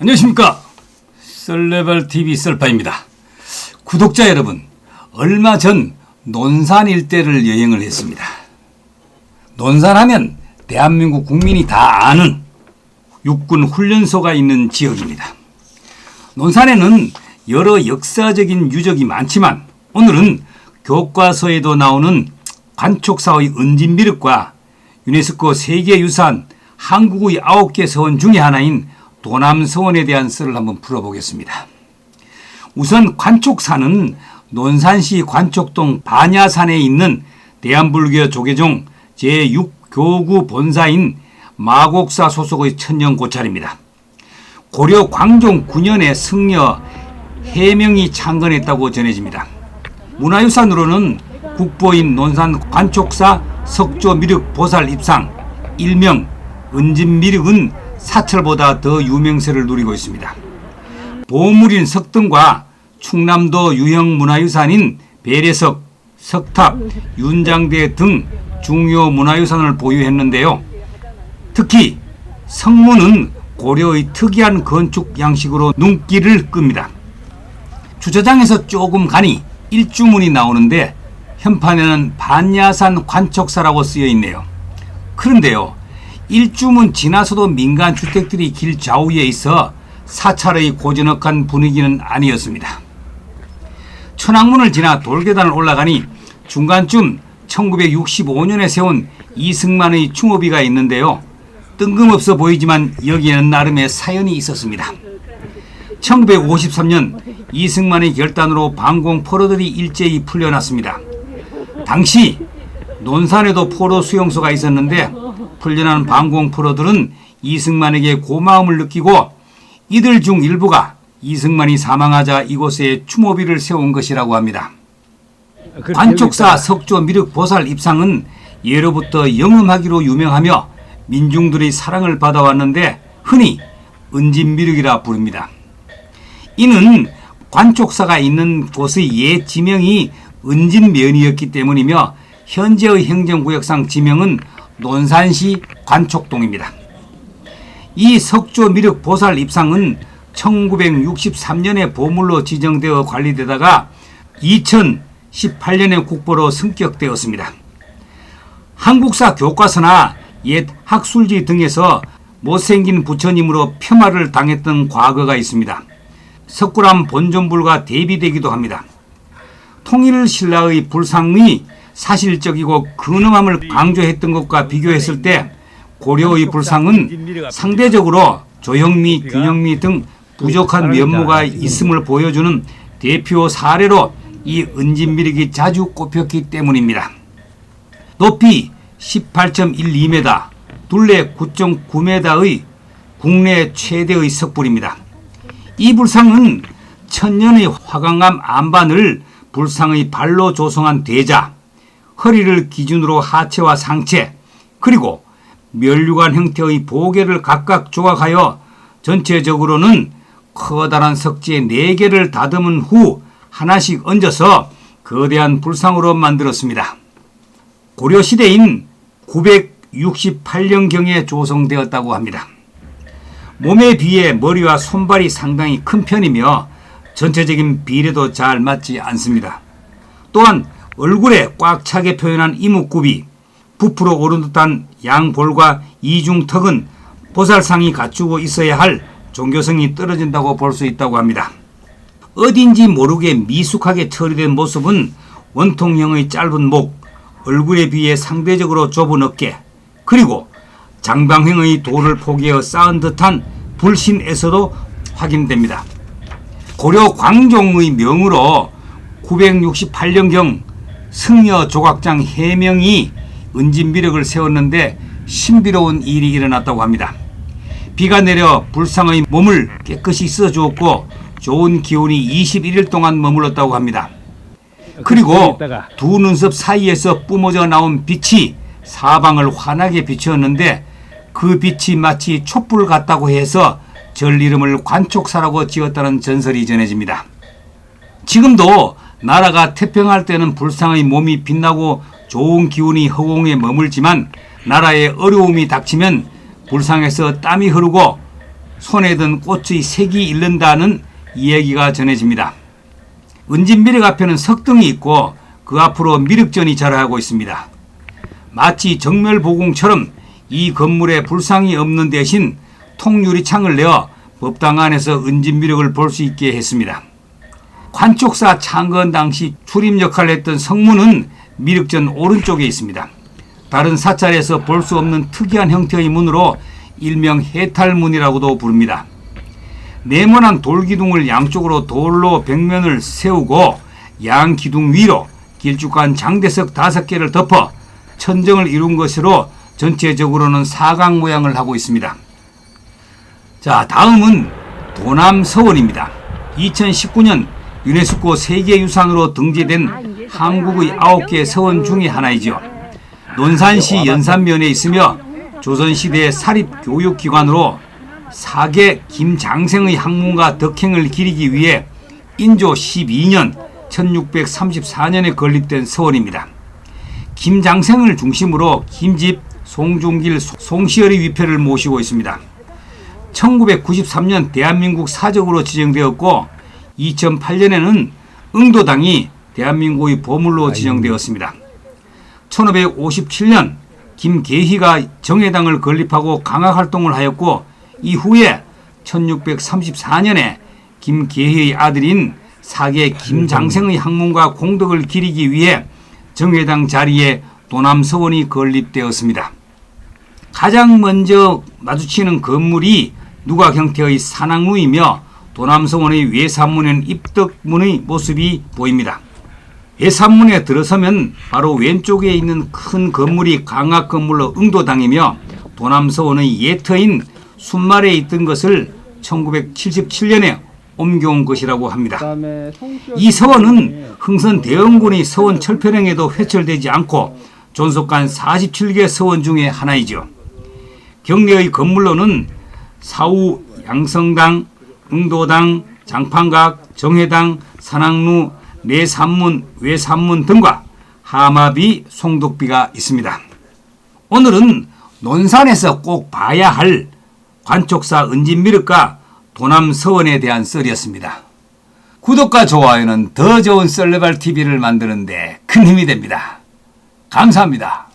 안녕하십니까. 썰레벌TV 썰파입니다. 구독자 여러분, 얼마 전 논산 일대를 여행을 했습니다. 논산하면 대한민국 국민이 다 아는 육군 훈련소가 있는 지역입니다. 논산에는 여러 역사적인 유적이 많지만 오늘은 교과서에도 나오는 관촉사의 은진미륵과 유네스코 세계유산 한국의 9개 서원 중에 하나인 도남서원에 대한 썰을 한번 풀어보겠습니다. 우선 관촉사는 논산시 관촉동 반야산에 있는 대한불교 조계종 제6교구 본사인 마곡사 소속의 천년고찰입니다. 고려 광종 9년에 승려 해명이 창건했다고 전해집니다. 문화유산으로는 국보인 논산 관촉사 석조미륵 보살 입상, 일명 은진미륵은 사철보다 더 유명세를 누리고 있습니다. 보물인 석등과 충남도 유형 문화유산인 배례석, 석탑, 윤장대 등 중요 문화유산을 보유했는데요. 특히 성문은 고려의 특이한 건축 양식으로 눈길을 끕니다. 주차장에서 조금 가니 일주문이 나오는데 현판에는 반야산 관촉사라고 쓰여 있네요. 그런데요, 일주문 지나서도 민간 주택들이 길 좌우에 있어 사찰의 고즈넉한 분위기는 아니었습니다. 천왕문을 지나 돌계단을 올라가니 중간쯤 1965년에 세운 이승만의 충호비가 있는데요. 뜬금없어 보이지만 여기에는 나름의 사연이 있었습니다. 1953년 이승만의 결단으로 방공 포로들이 일제히 풀려났습니다. 당시 논산에도 포로 수용소가 있었는데 풀려난 방공 포로들은 이승만에게 고마움을 느끼고 이들 중 일부가 이승만이 사망하자 이곳에 추모비를 세운 것이라고 합니다. 관촉사 석조미륵 보살 입상은 예로부터 영음하기로 유명하며 민중들의 사랑을 받아왔는데 흔히 은진미륵이라 부릅니다. 이는 관촉사가 있는 곳의 옛 지명이 은진면이었기 때문이며 현재의 행정구역상 지명은 논산시 관촉동입니다. 이 석조미륵 보살 입상은 1963년에 보물로 지정되어 관리되다가 2018년에 국보로 승격되었습니다. 한국사 교과서나 옛 학술지 등에서 못생긴 부처님으로 폄하를 당했던 과거가 있습니다. 석굴암 본존불과 대비되기도 합니다. 통일신라의 불상이 사실적이고 근엄함을 강조했던 것과 비교했을 때 고려의 불상은 상대적으로 조형미, 균형미 등 부족한 면모가 있음을 보여주는 대표 사례로 이 은진미륵이 자주 꼽혔기 때문입니다. 높이 18.12m, 둘레 9.9m의 국내 최대의 석불입니다. 이 불상은 천년의 화강암 안반을 불상의 발로 조성한 대자, 허리를 기준으로 하체와 상체, 그리고 멸류관 형태의 보개를 각각 조각하여 전체적으로는 커다란 석재 4개를 다듬은 후 하나씩 얹어서 거대한 불상으로 만들었습니다. 고려시대인 968년경에 조성되었다고 합니다. 몸에 비해 머리와 손발이 상당히 큰 편이며 전체적인 비례도 잘 맞지 않습니다. 또한 얼굴에 꽉 차게 표현한 이목구비, 부풀어 오른 듯한 양볼과 이중턱은 보살상이 갖추고 있어야 할 종교성이 떨어진다고 볼 수 있다고 합니다. 어딘지 모르게 미숙하게 처리된 모습은 원통형의 짧은 목, 얼굴에 비해 상대적으로 좁은 어깨, 그리고 장방형의 돌을 포개어 쌓은 듯한 불신에서도 확인됩니다. 고려 광종의 명으로 968년경 승려 조각장 해명이 은진미륵을 세웠는데 신비로운 일이 일어났다고 합니다. 비가 내려 불상의 몸을 깨끗이 씻어주었고 좋은 기운이 21일 동안 머물렀다고 합니다. 그리고 두 눈썹 사이에서 뿜어져 나온 빛이 사방을 환하게 비추었는데 그 빛이 마치 촛불 같다고 해서 절 이름을 관촉사라고 지었다는 전설이 전해집니다. 지금도 나라가 태평할 때는 불상의 몸이 빛나고 좋은 기운이 허공에 머물지만 나라에 어려움이 닥치면 불상에서 땀이 흐르고 손에 든 꽃의 색이 잃는다는 이야기가 전해집니다. 은진미륵 앞에는 석등이 있고 그 앞으로 미륵전이 자라하고 있습니다. 마치 정멸보궁처럼 이 건물에 불상이 없는 대신 통유리창을 내어 법당 안에서 은진미륵을 볼 수 있게 했습니다. 관쪽사 창건 당시 출입 역할을 했던 성문은 미륵전 오른쪽에 있습니다. 다른 사찰에서 볼 수 없는 특이한 형태의 문으로 일명 해탈문이라고도 부릅니다. 네모난 돌기둥을 양쪽으로 돌로 벽면을 세우고 양기둥 위로 길쭉한 장대석 5개를 덮어 천정을 이룬 것으로 전체적으로는 사각 모양을 하고 있습니다. 자, 다음은 도남서원입니다. 2019년 유네스코 세계유산으로 등재된 한국의 9개 서원 중의 하나이죠. 논산시 연산면에 있으며 조선시대 사립교육기관으로 사계 김장생의 학문과 덕행을 기리기 위해 인조 12년 1634년에 건립된 서원입니다. 김장생을 중심으로 김집, 송중길, 송시열의 위패를 모시고 있습니다. 1993년 대한민국 사적으로 지정되었고 2008년에는 응도당이 대한민국의 보물로 지정되었습니다. 1557년 김계희가 정해당을 건립하고 강화활동을 하였고 이후에 1634년에 김계희의 아들인 사계 김장생의 학문과 공덕을 기리기 위해 정회당 자리에 도남서원이 건립되었습니다. 가장 먼저 마주치는 건물이 누각 형태의 산악루이며 도남서원의 외산문에는 입덕문의 모습이 보입니다. 외산문에 들어서면 바로 왼쪽에 있는 큰 건물이 강학 건물로 응도당이며 도남서원의 예터인 순말에 있던 것을 1977년에 옮겨온 것이라고 합니다. 이 서원은 흥선 대원군의 서원 철편행에도 회철되지 않고 존속한 47개 서원 중의 하나이죠. 경내의 건물로는 사우 양성당, 응도당, 장판각, 정회당, 산악루, 내산문, 외산문 등과 하마비, 송독비가 있습니다. 오늘은 논산에서 꼭 봐야 할 관촉사 은진미륵과 도남서원에 대한 썰이었습니다. 구독과 좋아요는 더 좋은 썰레발TV를 만드는 데 큰 힘이 됩니다. 감사합니다.